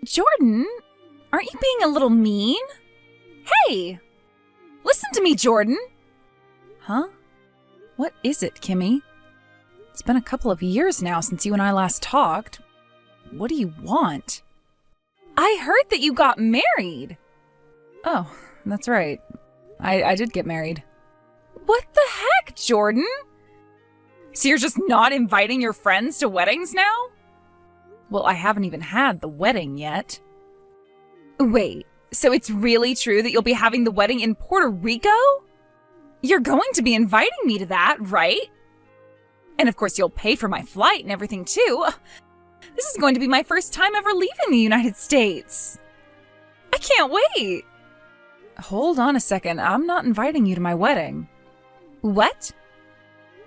Jordan, aren't you being a little mean? Hey! Listen to me, Jordan! Huh? What is it, Kimmy? It's been a couple of years now since you and I last talked. What do you want? I heard that you got married! Oh, that's right. I did get married. What the heck, Jordan? So you're just not inviting your friends to weddings now? Well, I haven't even had the wedding yet. Wait, so it's really true that you'll be having the wedding in Puerto Rico? You're going to be inviting me to that, right? And of course you'll pay for my flight and everything too. This is going to be my first time ever leaving the United States. I can't wait. Hold on a second, I'm not inviting you to my wedding. What?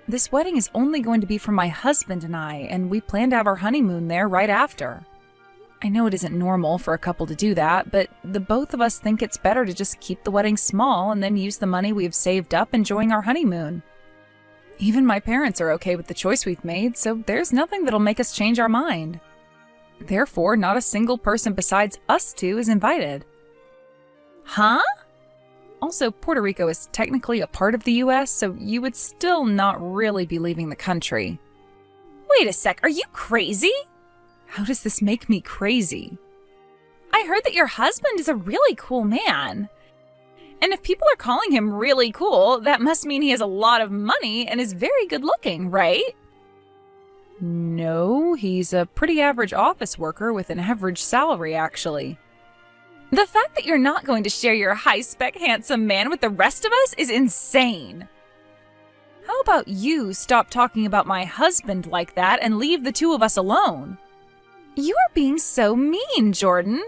This wedding is only going to be for my husband and I, and we plan to have our honeymoon there right after. I know it isn't normal for a couple to do that, but the both of us think it's better to just keep the wedding small and then use the money we've saved up enjoying our honeymoon. Even my parents are okay with the choice we've made, so there's nothing that'll make us change our mind. Therefore, not a single person besides us two is invited. Huh? Also, Puerto Rico is technically a part of the US, so you would still not really be leaving the country. Wait a sec, are you crazy? How does this make me crazy? I heard that your husband is a really cool man. And if people are calling him really cool, that must mean he has a lot of money and is very good looking, right? No, he's a pretty average office worker with an average salary, actually. The fact that you're not going to share your high-spec handsome man with the rest of us is insane. How about you stop talking about my husband like that and leave the two of us alone? You are being so mean, Jordan.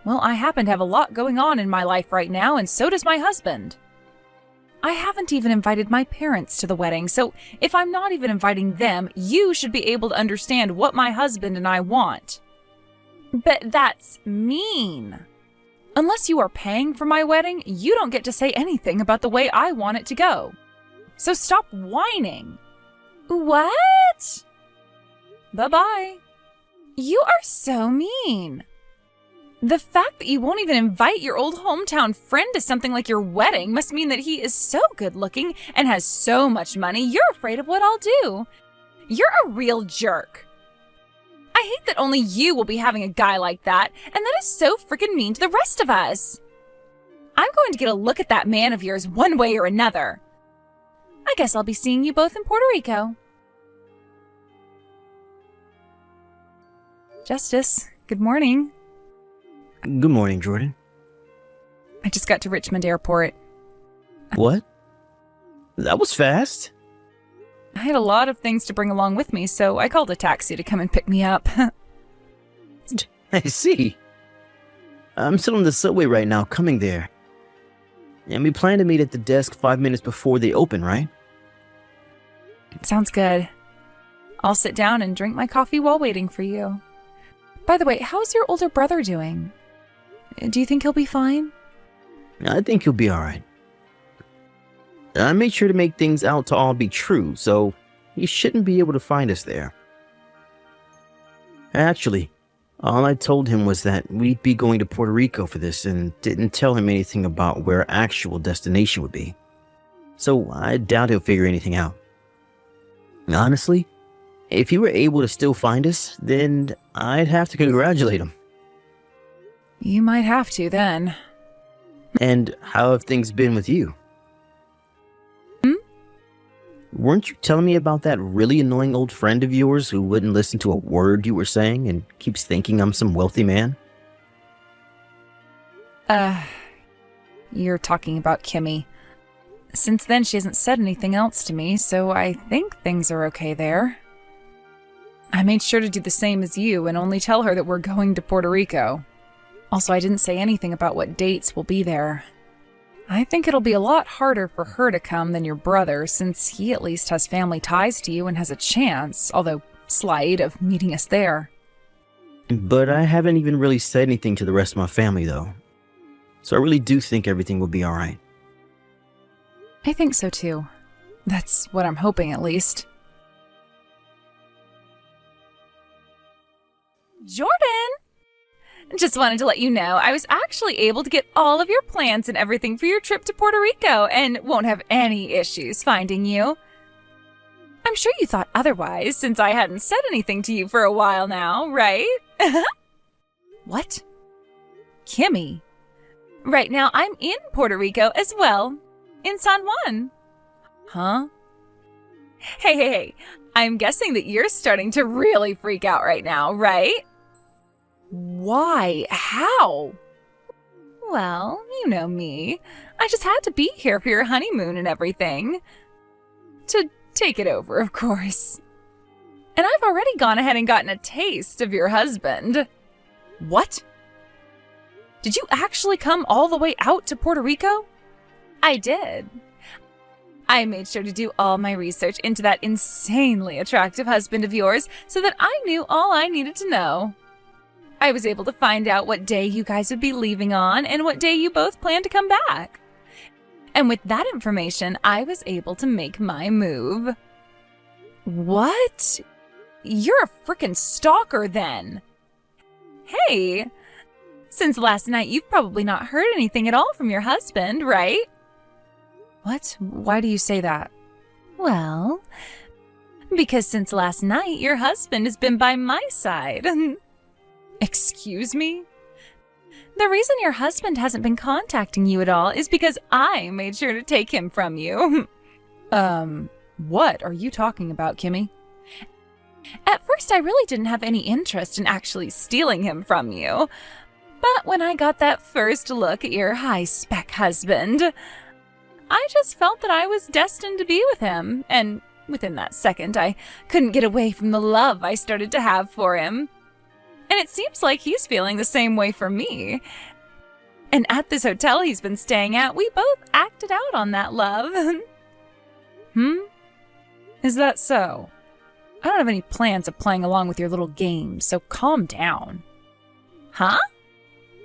Well, I happen to have a lot going on in my life right now, and so does my husband. I haven't even invited my parents to the wedding, so if I'm not even inviting them, you should be able to understand what my husband and I want. But that's mean. Unless you are paying for my wedding, you don't get to say anything about the way I want it to go. So stop whining. What? Bye-bye. You are so mean. The fact that you won't even invite your old hometown friend to something like your wedding must mean that he is so good looking and has so much money, you're afraid of what I'll do. You're a real jerk. I hate that only you will be having a guy like that, and that is so freaking mean to the rest of us. I'm going to get a look at that man of yours one way or another. I guess I'll be seeing you both in Puerto Rico. Justice, good morning. Good morning, Jordan. I just got to Richmond Airport. What? That was fast. I had a lot of things to bring along with me, so I called a taxi to come and pick me up. I see. I'm still on the subway right now, coming there. And we plan to meet at the desk 5 minutes before they open, right? Sounds good. I'll sit down and drink my coffee while waiting for you. By the way, how's your older brother doing? Do you think he'll be fine? I think he'll be alright. I made sure to make things out to all be true, so he shouldn't be able to find us there. Actually, all I told him was that we'd be going to Puerto Rico for this and didn't tell him anything about where our actual destination would be. So I doubt he'll figure anything out. Honestly, if he were able to still find us, then I'd have to congratulate him. You might have to then. And how have things been with you? Weren't you telling me about that really annoying old friend of yours who wouldn't listen to a word you were saying and keeps thinking I'm some wealthy man? You're talking about Kimmy. Since then, she hasn't said anything else to me, so I think things are okay there. I made sure to do the same as you and only tell her that we're going to Puerto Rico. Also, I didn't say anything about what dates we'll be there. I think it'll be a lot harder for her to come than your brother, since he at least has family ties to you and has a chance, although slight, of meeting us there. But I haven't even really said anything to the rest of my family, though. So I really do think everything will be alright. I think so too. That's what I'm hoping, at least. Jordan! Just wanted to let you know I was actually able to get all of your plans and everything for your trip to Puerto Rico and won't have any issues finding you. I'm sure you thought otherwise since I hadn't said anything to you for a while now, right? What? Kimmy. Right now I'm in Puerto Rico as well, in San Juan. Huh? Hey, I'm guessing that you're starting to really freak out right now, right? Why? How? Well, you know me. I just had to be here for your honeymoon and everything. To take it over, of course. And I've already gone ahead and gotten a taste of your husband. What? Did you actually come all the way out to Puerto Rico? I did. I made sure to do all my research into that insanely attractive husband of yours so that I knew all I needed to know. I was able to find out what day you guys would be leaving on and what day you both plan to come back. And with that information, I was able to make my move. What? You're a frickin' stalker then. Hey, since last night you've probably not heard anything at all from your husband, right? What? Why do you say that? Well, because since last night your husband has been by my side. Excuse me? The reason your husband hasn't been contacting you at all is because I made sure to take him from you. What are you talking about, Kimmy? At first, I really didn't have any interest in actually stealing him from you. But when I got that first look at your high-spec husband, I just felt that I was destined to be with him. And within that second, I couldn't get away from the love I started to have for him. And it seems like he's feeling the same way for me. And at this hotel he's been staying at, we both acted out on that love. Is that so? I don't have any plans of playing along with your little game, so calm down. Huh?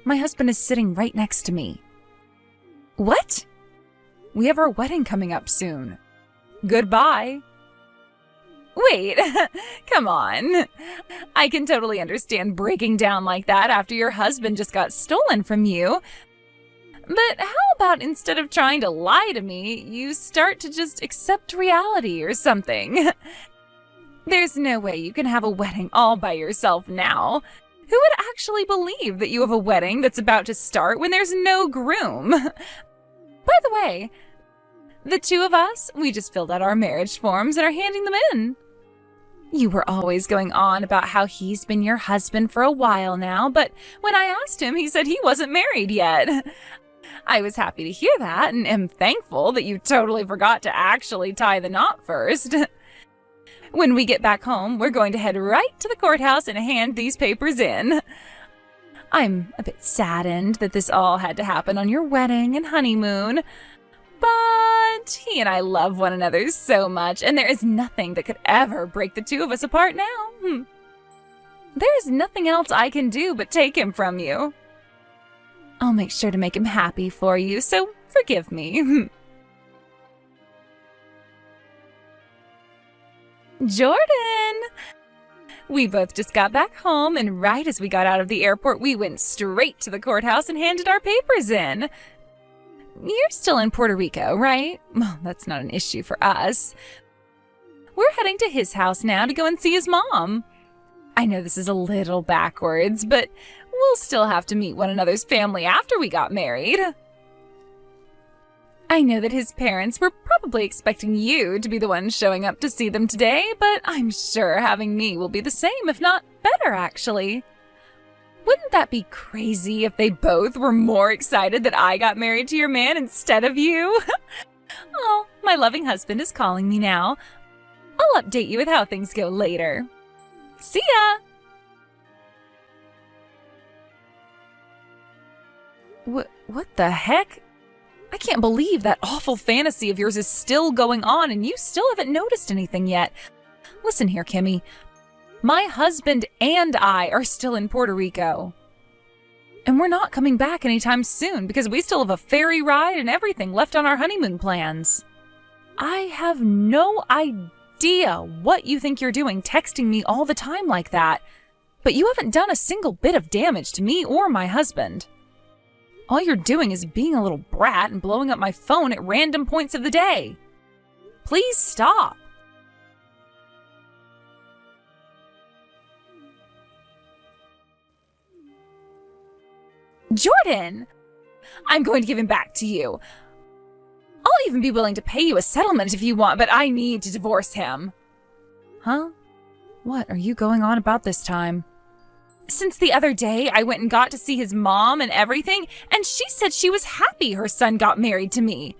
My husband is sitting right next to me. What? We have our wedding coming up soon. Goodbye. Wait, come on. I can totally understand breaking down like that after your husband just got stolen from you. But how about instead of trying to lie to me, you start to just accept reality or something? There's no way you can have a wedding all by yourself now. Who would actually believe that you have a wedding that's about to start when there's no groom? By the way, the two of us, we just filled out our marriage forms and are handing them in. You were always going on about how he's been your husband for a while now, but when I asked him, he said he wasn't married yet. I was happy to hear that and am thankful that you totally forgot to actually tie the knot first. When we get back home, we're going to head right to the courthouse and hand these papers in. I'm a bit saddened that this all had to happen on your wedding and honeymoon, but he and I love one another so much, and there is nothing that could ever break the two of us apart now. There is nothing else I can do but take him from you. I'll make sure to make him happy for you, so forgive me. Jordan! We both just got back home, and right as we got out of the airport, we went straight to the courthouse and handed our papers in. You're still in Puerto Rico, right? Well, that's not an issue for us. We're heading to his house now to go and see his mom. I know this is a little backwards, but we'll still have to meet one another's family after we got married. I know that his parents were probably expecting you to be the one showing up to see them today, but I'm sure having me will be the same, if not better, actually. Wouldn't that be crazy if they both were more excited that I got married to your man instead of you? Oh, my loving husband is calling me now. I'll update you with how things go later. See ya! What the heck? I can't believe that awful fantasy of yours is still going on and you still haven't noticed anything yet. Listen here, Kimmy. My husband and I are still in Puerto Rico. And we're not coming back anytime soon because we still have a ferry ride and everything left on our honeymoon plans. I have no idea what you think you're doing texting me all the time like that. But you haven't done a single bit of damage to me or my husband. All you're doing is being a little brat and blowing up my phone at random points of the day. Please stop. Jordan! I'm going to give him back to you. I'll even be willing to pay you a settlement if you want, but I need to divorce him. Huh? What are you going on about this time? Since the other day, I went and got to see his mom and everything, and she said she was happy her son got married to me.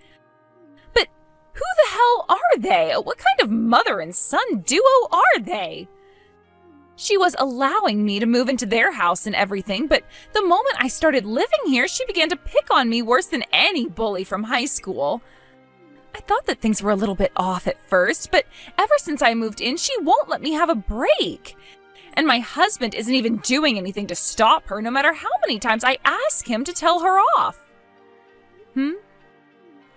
But who the hell are they? What kind of mother and son duo are they? She was allowing me to move into their house and everything, but the moment I started living here, she began to pick on me worse than any bully from high school. I thought that things were a little bit off at first, but ever since I moved in, she won't let me have a break. And my husband isn't even doing anything to stop her, no matter how many times I ask him to tell her off.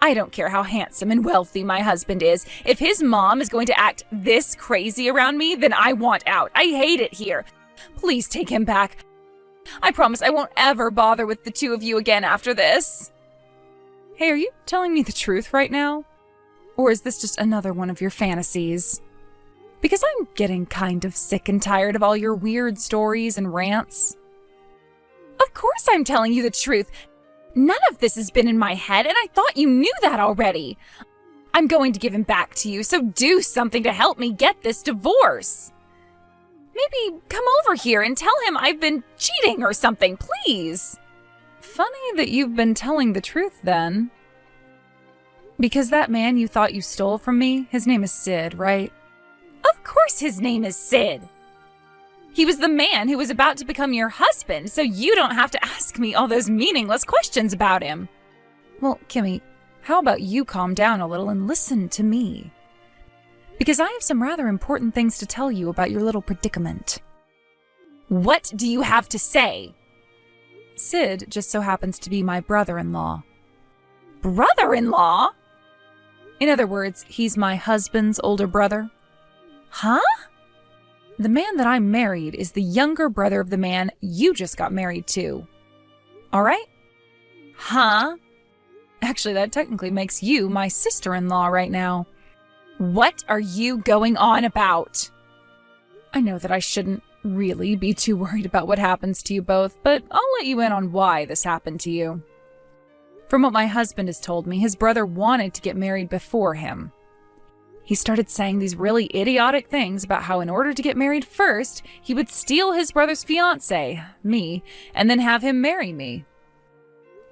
I don't care how handsome and wealthy my husband is. If his mom is going to act this crazy around me, then I want out. I hate it here. Please take him back. I promise I won't ever bother with the two of you again after this. Hey, are you telling me the truth right now? Or is this just another one of your fantasies? Because I'm getting kind of sick and tired of all your weird stories and rants. Of course I'm telling you the truth. None of this has been in my head, and I thought you knew that already. I'm going to give him back to you, so do something to help me get this divorce. Maybe come over here and tell him I've been cheating or something, please. Funny that you've been telling the truth, then. Because that man you thought you stole from me, his name is Sid, right? Of course his name is Sid. He was the man who was about to become your husband, so you don't have to ask me all those meaningless questions about him. Well, Kimmy, how about you calm down a little and listen to me? Because I have some rather important things to tell you about your little predicament. What do you have to say? Sid just so happens to be my brother-in-law. Brother-in-law? In other words, he's my husband's older brother. Huh? The man that I married is the younger brother of the man you just got married to. All right? Huh? Actually, that technically makes you my sister-in-law right now. What are you going on about? I know that I shouldn't really be too worried about what happens to you both, but I'll let you in on why this happened to you. From what my husband has told me, his brother wanted to get married before him. He started saying these really idiotic things about how in order to get married first, he would steal his brother's fiancée, me, and then have him marry me.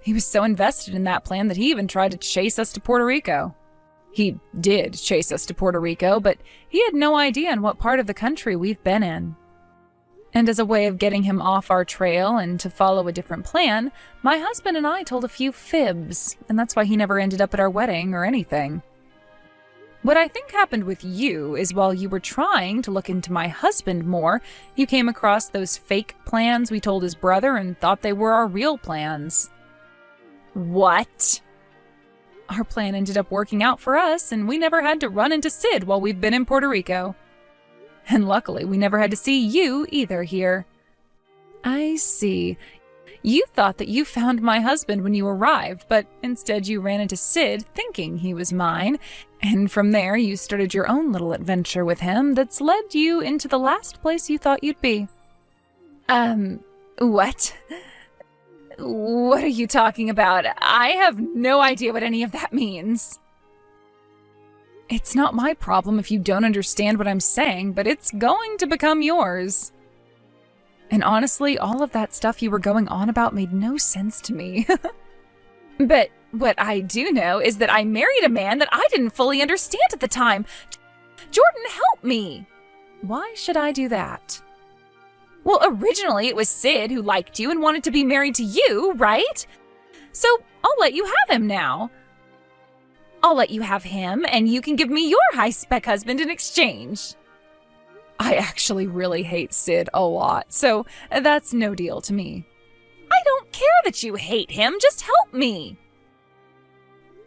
He was so invested in that plan that he even tried to chase us to Puerto Rico. He did chase us to Puerto Rico, but he had no idea in what part of the country we've been in. And as a way of getting him off our trail and to follow a different plan, my husband and I told a few fibs, and that's why he never ended up at our wedding or anything. What I think happened with you is while you were trying to look into my husband more, you came across those fake plans we told his brother and thought they were our real plans. What? Our plan ended up working out for us, and we never had to run into Sid while we've been in Puerto Rico. And luckily, we never had to see you either here. I see. You thought that you found my husband when you arrived, but instead you ran into Sid thinking he was mine, and from there you started your own little adventure with him that's led you into the last place you thought you'd be. What? What are you talking about? I have no idea what any of that means. It's not my problem if you don't understand what I'm saying, but it's going to become yours. And honestly, all of that stuff you were going on about made no sense to me. But what I do know is that I married a man that I didn't fully understand at the time. Jordan, help me! Why should I do that? Well, originally it was Sid who liked you and wanted to be married to you, right? So I'll let you have him now. I'll let you have him, and you can give me your high-spec husband in exchange. I actually really hate Sid a lot, so that's no deal to me. I don't care that you hate him, just help me.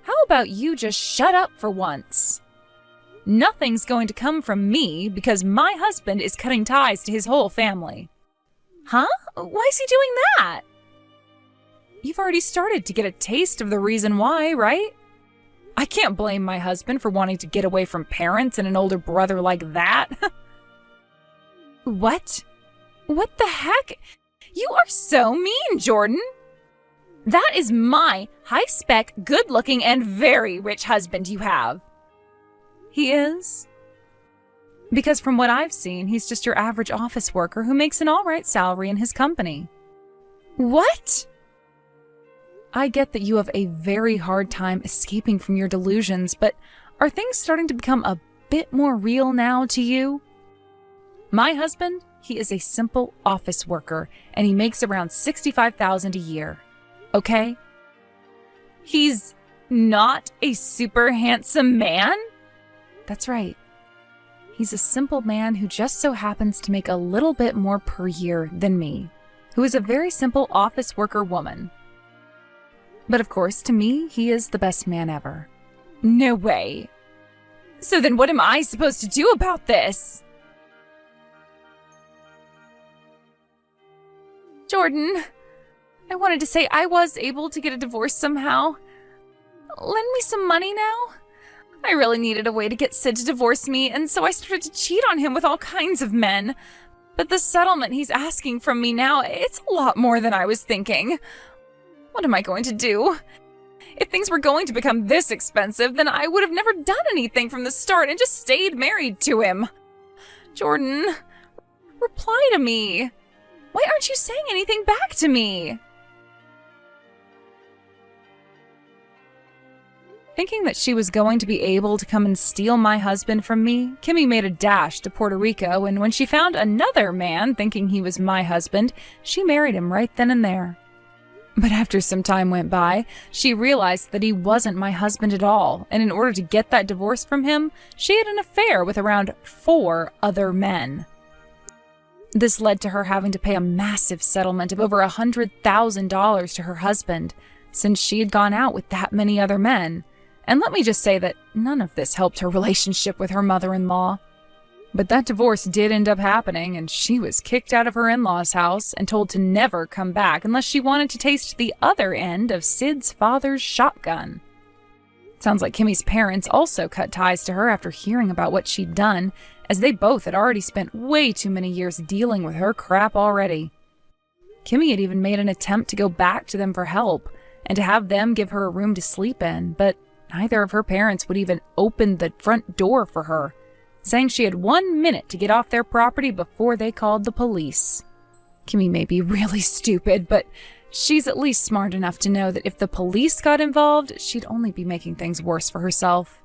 How about you just shut up for once? Nothing's going to come from me because my husband is cutting ties to his whole family. Huh? Why is he doing that? You've already started to get a taste of the reason why, right? I can't blame my husband for wanting to get away from parents and an older brother like that. What? What the heck? You are so mean, Jordan. That is my high-spec, good-looking, and very rich husband you have. He is? Because from what I've seen, he's just your average office worker who makes an all-right salary in his company. What? I get that you have a very hard time escaping from your delusions, but are things starting to become a bit more real now to you? My husband, he is a simple office worker, and he makes around $65,000 a year. Okay? He's not a super handsome man? That's right. He's a simple man who just so happens to make a little bit more per year than me, who is a very simple office worker woman. But of course, to me, he is the best man ever. No way. So then what am I supposed to do about this? Jordan, I wanted to say I was able to get a divorce somehow. Lend me some money now? I really needed a way to get Sid to divorce me, and so I started to cheat on him with all kinds of men. But the settlement he's asking from me now, it's a lot more than I was thinking. What am I going to do? If things were going to become this expensive, then I would have never done anything from the start and just stayed married to him. Jordan, reply to me. Why aren't you saying anything back to me? Thinking that she was going to be able to come and steal my husband from me, Kimmy made a dash to Puerto Rico, and when she found another man thinking he was my husband, she married him right then and there. But after some time went by, she realized that he wasn't my husband at all, and in order to get that divorce from him, she had an affair with around 4 other men. This led to her having to pay a massive settlement of over $100,000 to her husband, since she had gone out with that many other men. And let me just say that none of this helped her relationship with her mother-in-law. But that divorce did end up happening, and she was kicked out of her in-laws' house and told to never come back unless she wanted to taste the other end of Sid's father's shotgun. Sounds like Kimmy's parents also cut ties to her after hearing about what she'd done, as they both had already spent way too many years dealing with her crap already. Kimmy had even made an attempt to go back to them for help and to have them give her a room to sleep in, but neither of her parents would even open the front door for her, saying she had 1 minute to get off their property before they called the police. Kimmy may be really stupid, but she's at least smart enough to know that if the police got involved, she'd only be making things worse for herself.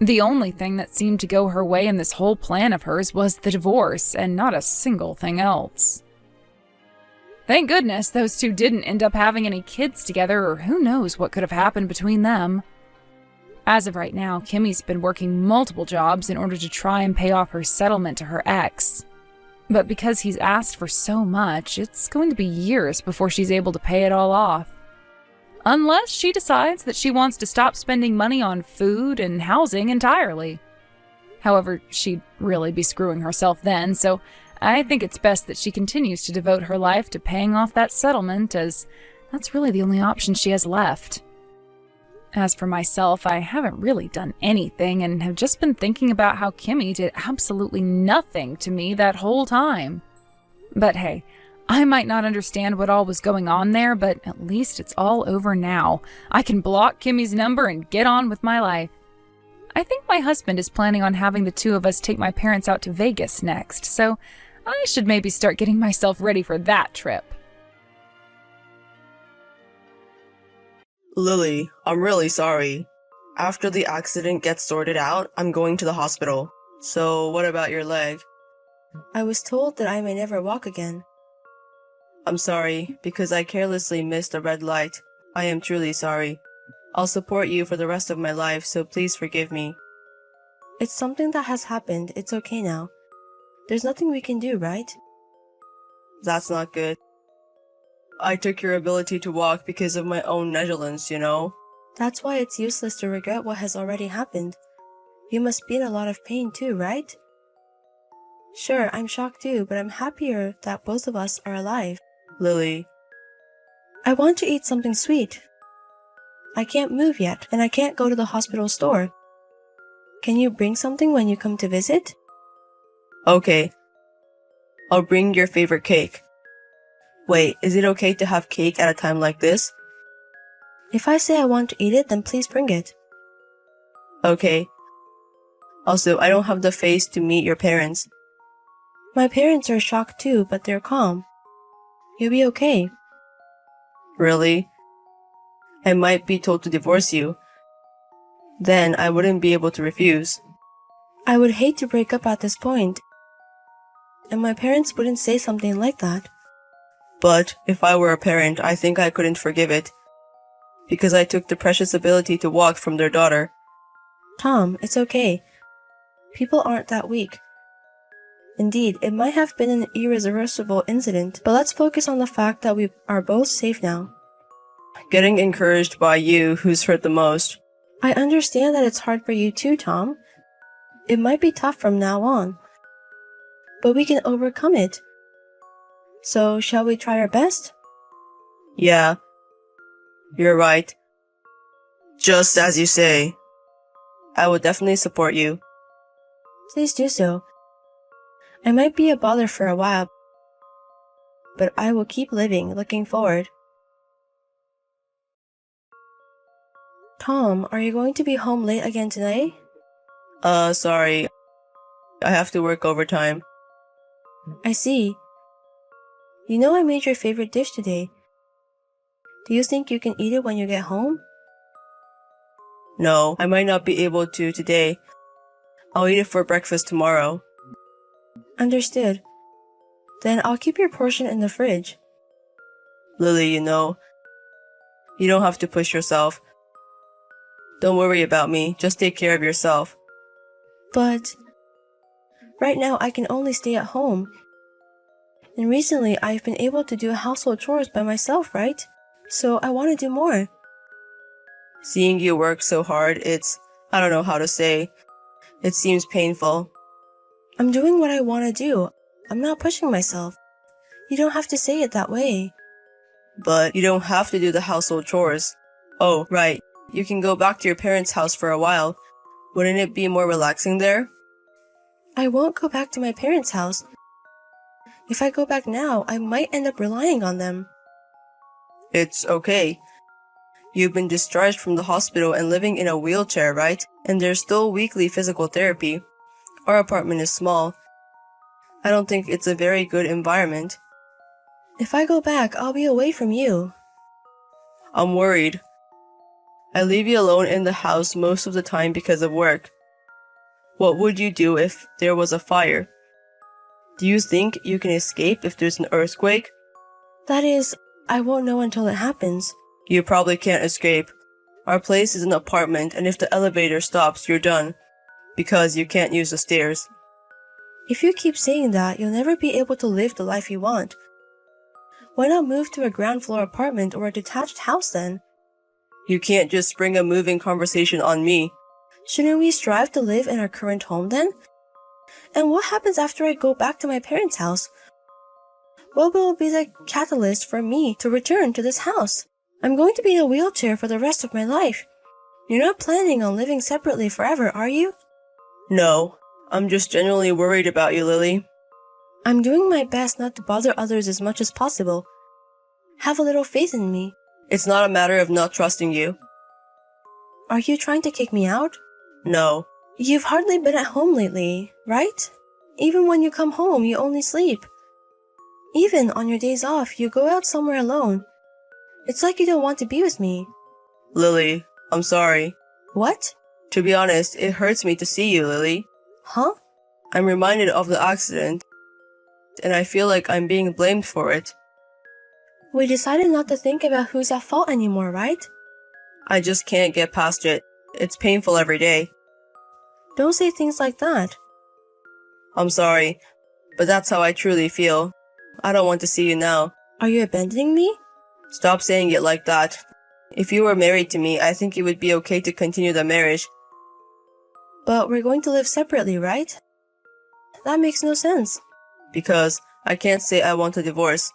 The only thing that seemed to go her way in this whole plan of hers was the divorce, and not a single thing else. Thank goodness those two didn't end up having any kids together, or who knows what could have happened between them. As of right now, Kimmy's been working multiple jobs in order to try and pay off her settlement to her ex. But because he's asked for so much, it's going to be years before she's able to pay it all off. Unless she decides that she wants to stop spending money on food and housing entirely. However, she'd really be screwing herself then, so I think it's best that she continues to devote her life to paying off that settlement, as that's really the only option she has left. As for myself, I haven't really done anything and have just been thinking about how Kimmy did absolutely nothing to me that whole time. But hey, I might not understand what all was going on there, but at least it's all over now. I can block Kimmy's number and get on with my life. I think my husband is planning on having the two of us take my parents out to Vegas next, so I should maybe start getting myself ready for that trip. Lily, I'm really sorry. After the accident gets sorted out, I'm going to the hospital. So, what about your leg? I was told that I may never walk again. I'm sorry, because I carelessly missed a red light. I am truly sorry. I'll support you for the rest of my life, so please forgive me. It's something that has happened. It's okay now. There's nothing we can do, right? That's not good. I took your ability to walk because of my own negligence, you know? That's why it's useless to regret what has already happened. You must be in a lot of pain too, right? Sure, I'm shocked too, but I'm happier that both of us are alive. Lily, I want to eat something sweet. I can't move yet, and I can't go to the hospital store. Can you bring something when you come to visit? okay. I'll bring your favorite cake. Wait, is it okay to have cake at a time like this? If I say I want to eat it, then please bring it. Okay. Also, I don't have the face to meet your parents. My parents are shocked too, but they're calm. You'll be okay. Really? I might be told to divorce you. Then I wouldn't be able to refuse. I would hate to break up at this point, and my parents wouldn't say something like that. But if I were a parent, I think I couldn't forgive it. Because I took the precious ability to walk from their daughter. Tom, it's okay. People aren't that weak. Indeed, it might have been an irreversible incident, but let's focus on the fact that we are both safe now. Getting encouraged by you who's hurt the most. I understand that it's hard for you too, Tom. It might be tough from now on, but we can overcome it. So, shall we try our best? Yeah. You're right. Just as you say. I will definitely support you. Please do so. I might be a bother for a while, but I will keep living, looking forward. Tom, are you going to be home late again today? Sorry. I have to work overtime. I see. You know I made your favorite dish today. Do you think you can eat it when you get home? No, I might not be able to today. I'll eat it for breakfast tomorrow. Understood. Then I'll keep your portion in the fridge. Lily, you know, you don't have to push yourself. Don't worry about me. Just take care of yourself. But right now I can only stay at home. And recently I've been able to do household chores by myself, right? So I want to do more. Seeing you work so hard, I don't know how to say. It seems painful. I'm doing what I want to do. I'm not pushing myself. You don't have to say it that way. But you don't have to do the household chores. Oh, right. You can go back to your parents' house for a while. Wouldn't it be more relaxing there? I won't go back to my parents' house. If I go back now, I might end up relying on them. It's okay. You've been discharged from the hospital and living in a wheelchair, right? And there's still weekly physical therapy. Our apartment is small. I don't think it's a very good environment. If I go back, I'll be away from you. I'm worried. I leave you alone in the house most of the time because of work. What would you do if there was a fire? Do you think you can escape if there's an earthquake? That is, I won't know until it happens. You probably can't escape. Our place is an apartment, and if the elevator stops, you're done. Because you can't use the stairs. If you keep saying that, you'll never be able to live the life you want. Why not move to a ground floor apartment or a detached house then? You can't just spring a moving conversation on me. Shouldn't we strive to live in our current home then? And what happens after I go back to my parents' house? What will be the catalyst for me to return to this house? I'm going to be in a wheelchair for the rest of my life. You're not planning on living separately forever, are you? No, I'm just genuinely worried about you, Lily. I'm doing my best not to bother others as much as possible. Have a little faith in me. It's not a matter of not trusting you. Are you trying to kick me out? No. You've hardly been at home lately, right? Even when you come home, you only sleep. Even on your days off, you go out somewhere alone. It's like you don't want to be with me. Lily, I'm sorry. What? To be honest, it hurts me to see you, Lily. Huh? I'm reminded of the accident, and I feel like I'm being blamed for it. We decided not to think about who's at fault anymore, right? I just can't get past it. It's painful every day. Don't say things like that. I'm sorry, but that's how I truly feel. I don't want to see you now. Are you abandoning me? Stop saying it like that. If you were married to me, I think it would be okay to continue the marriage. But we're going to live separately, right? That makes no sense. Because I can't say I want a divorce.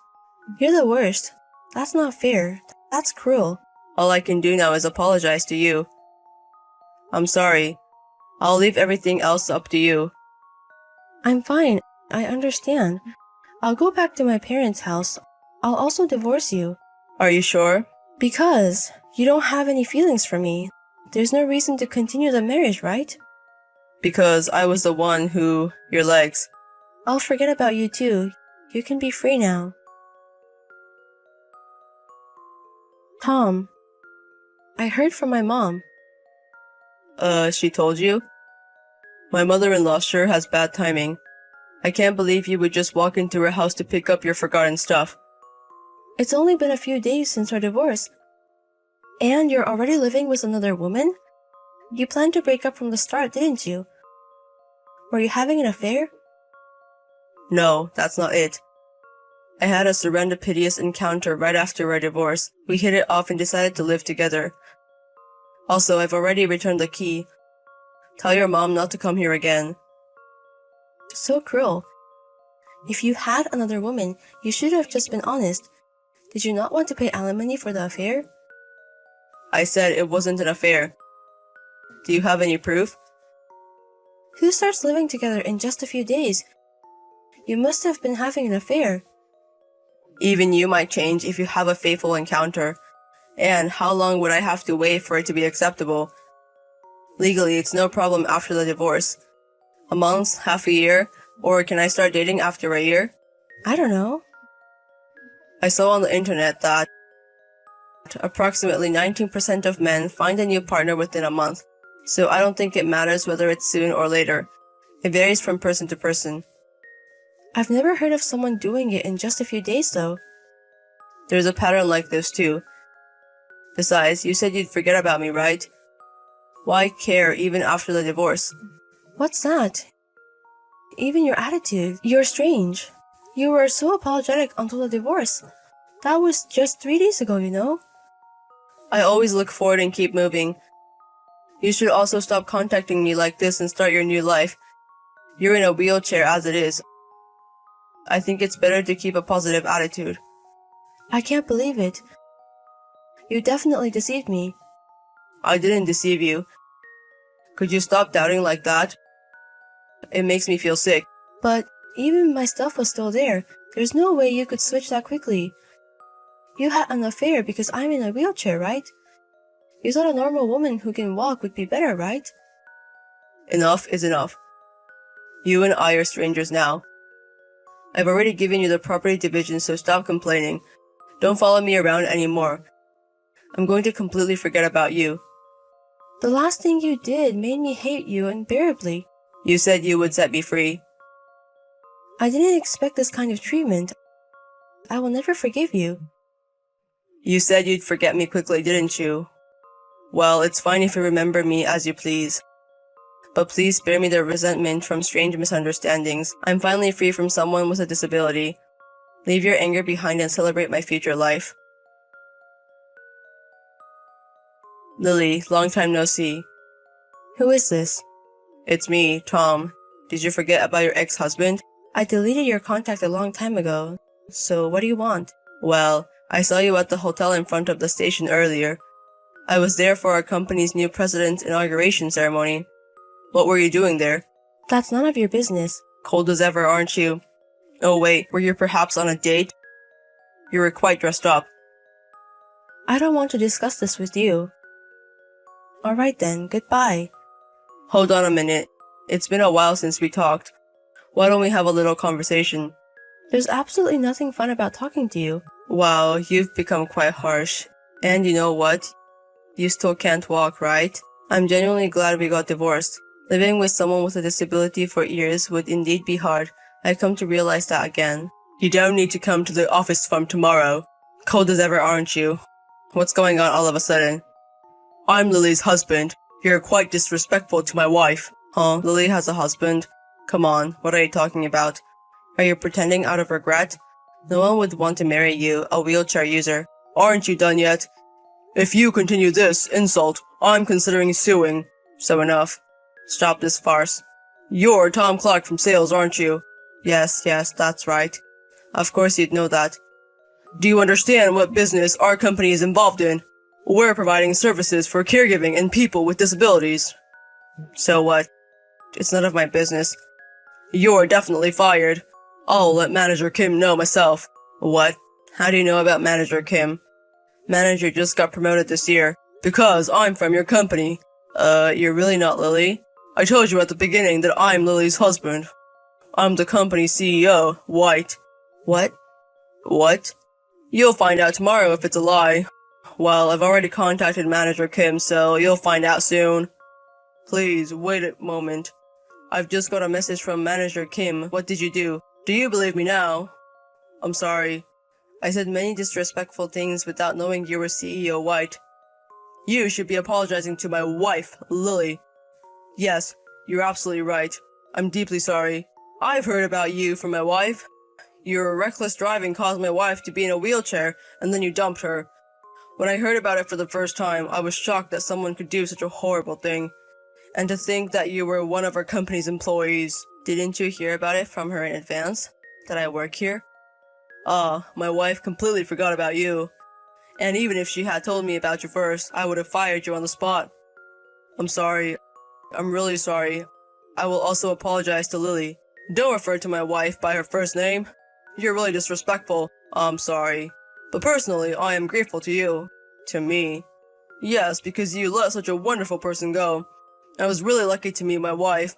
You're the worst. That's not fair. That's cruel. All I can do now is apologize to you. I'm sorry. I'll leave everything else up to you. I'm fine. I understand. I'll go back to my parents' house. I'll also divorce you. Are you sure? Because you don't have any feelings for me. There's no reason to continue the marriage, right? Because I was the one who... your legs. I'll forget about you too. You can be free now. Tom, I heard from my mom. She told you? My mother-in-law sure has bad timing. I can't believe you would just walk into her house to pick up your forgotten stuff. It's only been a few days since our divorce. And you're already living with another woman? You planned to break up from the start, didn't you? Were you having an affair? No, that's not it. I had a serendipitous encounter right after our divorce. We hit it off and decided to live together. Also, I've already returned the key. Tell your mom not to come here again. So cruel. If you had another woman, you should have just been honest. Did you not want to pay alimony for the affair? I said it wasn't an affair. Do you have any proof? Who starts living together in just a few days? You must have been having an affair. Even you might change if you have a faithful encounter. And how long would I have to wait for it to be acceptable? Legally, it's no problem after the divorce. A month, half a year, or can I start dating after a year? I don't know. I saw on the internet that approximately 19% of men find a new partner within a month. So I don't think it matters whether it's soon or later. It varies from person to person. I've never heard of someone doing it in just a few days though. There's a pattern like this too. Besides, you said you'd forget about me, right? Why care even after the divorce? What's that? Even your attitude. You're strange. You were so apologetic until the divorce. That was just 3 days ago, you know? I always look forward and keep moving. You should also stop contacting me like this and start your new life. You're in a wheelchair as it is. I think it's better to keep a positive attitude. I can't believe it. You definitely deceived me. I didn't deceive you. Could you stop doubting like that? It makes me feel sick. But even my stuff was still there. There's no way you could switch that quickly. You had an affair because I'm in a wheelchair, right? You thought a normal woman who can walk would be better, right? Enough is enough. You and I are strangers now. I've already given you the property division, so stop complaining. Don't follow me around anymore. I'm going to completely forget about you. The last thing you did made me hate you unbearably. You said you would set me free. I didn't expect this kind of treatment. I will never forgive you. You said you'd forget me quickly, didn't you? Well, it's fine if you remember me as you please. But please spare me the resentment from strange misunderstandings. I'm finally free from someone with a disability. Leave your anger behind and celebrate my future life. Lily, long time no see. Who is this? It's me, Tom. Did you forget about your ex-husband? I deleted your contact a long time ago. So what do you want? Well, I saw you at the hotel in front of the station earlier. I was there for our company's new president's inauguration ceremony. What were you doing there? That's none of your business. Cold as ever, aren't you? Oh wait, were you perhaps on a date? You were quite dressed up. I don't want to discuss this with you. Alright then, goodbye. Hold on a minute. It's been a while since we talked. Why don't we have a little conversation? There's absolutely nothing fun about talking to you. Wow, you've become quite harsh. And you know what? You still can't walk, right? I'm genuinely glad we got divorced. Living with someone with a disability for years would indeed be hard. I've come to realize that again. You don't need to come to the office from tomorrow. Cold as ever, aren't you? What's going on all of a sudden? I'm Lily's husband. You're quite disrespectful to my wife. Huh? Lily has a husband? Come on, what are you talking about? Are you pretending out of regret? No one would want to marry you, a wheelchair user. Aren't you done yet? If you continue this insult, I'm considering suing. So enough. Stop this farce. You're Tom Clark from sales, aren't you? Yes, that's right. Of course you'd know that. Do you understand what business our company is involved in? We're providing services for caregiving and people with disabilities. So what? It's none of my business. You're definitely fired. I'll let Manager Kim know myself. What? How do you know about Manager Kim? Manager just got promoted this year. Because I'm from your company. You're really not Lily? I told you at the beginning that I'm Lily's husband. I'm the company's CEO, White. What? What? You'll find out tomorrow if it's a lie. Well, I've already contacted Manager Kim, so you'll find out soon. Please, wait a moment. I've just got a message from Manager Kim. What did you do? Do you believe me now? I'm sorry. I said many disrespectful things without knowing you were CEO White. You should be apologizing to my wife, Lily. Yes, you're absolutely right. I'm deeply sorry. I've heard about you from my wife. Your reckless driving caused my wife to be in a wheelchair, and then you dumped her. When I heard about it for the first time, I was shocked that someone could do such a horrible thing. And to think that you were one of our company's employees. Didn't you hear about it from her in advance? That I work here? My wife completely forgot about you. And even if she had told me about you first, I would have fired you on the spot. I'm sorry. I'm really sorry. I will also apologize to Lily. Don't refer to my wife by her first name. You're really disrespectful. I'm sorry. But personally, I am grateful to you. To me. Yes, because you let such a wonderful person go. I was really lucky to meet my wife.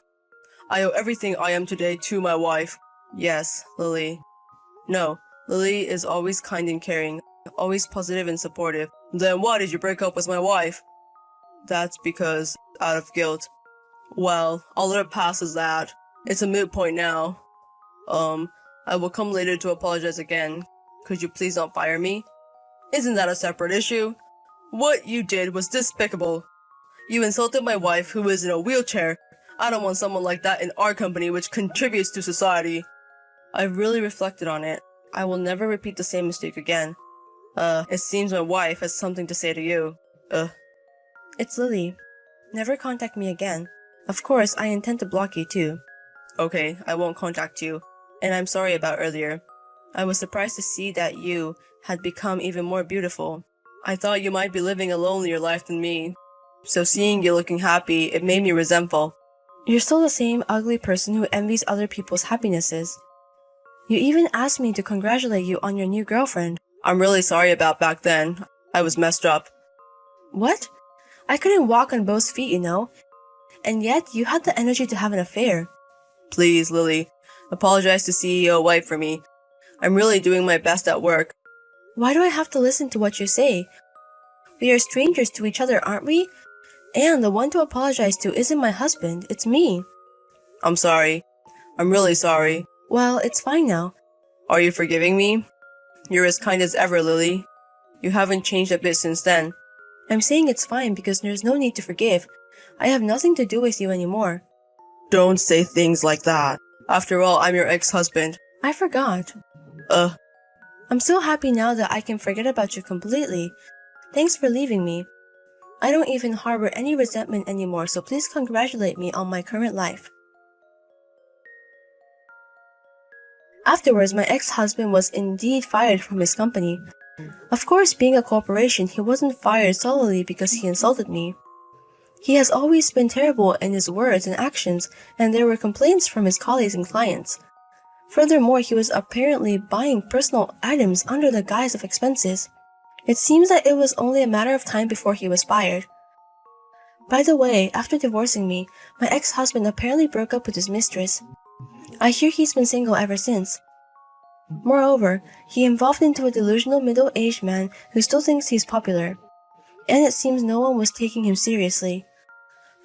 I owe everything I am today to my wife. Yes, Lily. No, Lily is always kind and caring, always positive and supportive. Then why did you break up with my wife? That's because, out of guilt. Well, I'll let it pass as that. It's a moot point now. I will come later to apologize again. Could you please not fire me? Isn't that a separate issue? What you did was despicable. You insulted my wife who is in a wheelchair. I don't want someone like that in our company which contributes to society. I've really reflected on it. I will never repeat the same mistake again. It seems my wife has something to say to you. It's Lily. Never contact me again. Of course, I intend to block you too. Okay, I won't contact you. And I'm sorry about earlier. I was surprised to see that you had become even more beautiful. I thought you might be living a lonelier life than me. So seeing you looking happy, it made me resentful. You're still the same ugly person who envies other people's happinesses. You even asked me to congratulate you on your new girlfriend. I'm really sorry about back then. I was messed up. What? I couldn't walk on both feet, you know. And yet, you had the energy to have an affair. Please, Lily, apologize to CEO White for me. I'm really doing my best at work. Why do I have to listen to what you say? We are strangers to each other, aren't we? And the one to apologize to isn't my husband, it's me. I'm sorry. I'm really sorry. Well, it's fine now. Are you forgiving me? You're as kind as ever, Lily. You haven't changed a bit since then. I'm saying it's fine because there's no need to forgive. I have nothing to do with you anymore. Don't say things like that. After all, I'm your ex-husband. I forgot. I'm so happy now that I can forget about you completely. Thanks for leaving me. I don't even harbor any resentment anymore, so please congratulate me on my current life. Afterwards, my ex-husband was indeed fired from his company. Of course, being a corporation, he wasn't fired solely because he insulted me. He has always been terrible in his words and actions, and there were complaints from his colleagues and clients. Furthermore, he was apparently buying personal items under the guise of expenses. It seems that it was only a matter of time before he was fired. By the way, after divorcing me, my ex-husband apparently broke up with his mistress. I hear he's been single ever since. Moreover, he evolved into a delusional middle-aged man who still thinks he's popular. And it seems no one was taking him seriously.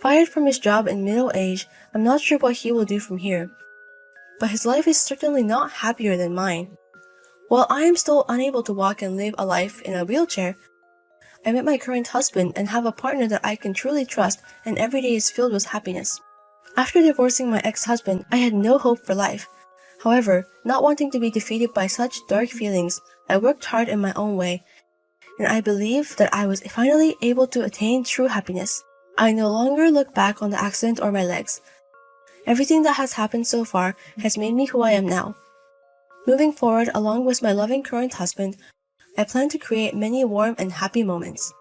Fired from his job in middle age, I'm not sure what he will do from here. But his life is certainly not happier than mine. While I am still unable to walk and live a life in a wheelchair, I met my current husband and have a partner that I can truly trust, and every day is filled with happiness. After divorcing my ex-husband, I had no hope for life. However, not wanting to be defeated by such dark feelings, I worked hard in my own way, and I believe that I was finally able to attain true happiness. I no longer look back on the accident or my legs. Everything that has happened so far has made me who I am now. Moving forward, along with my loving current husband, I plan to create many warm and happy moments.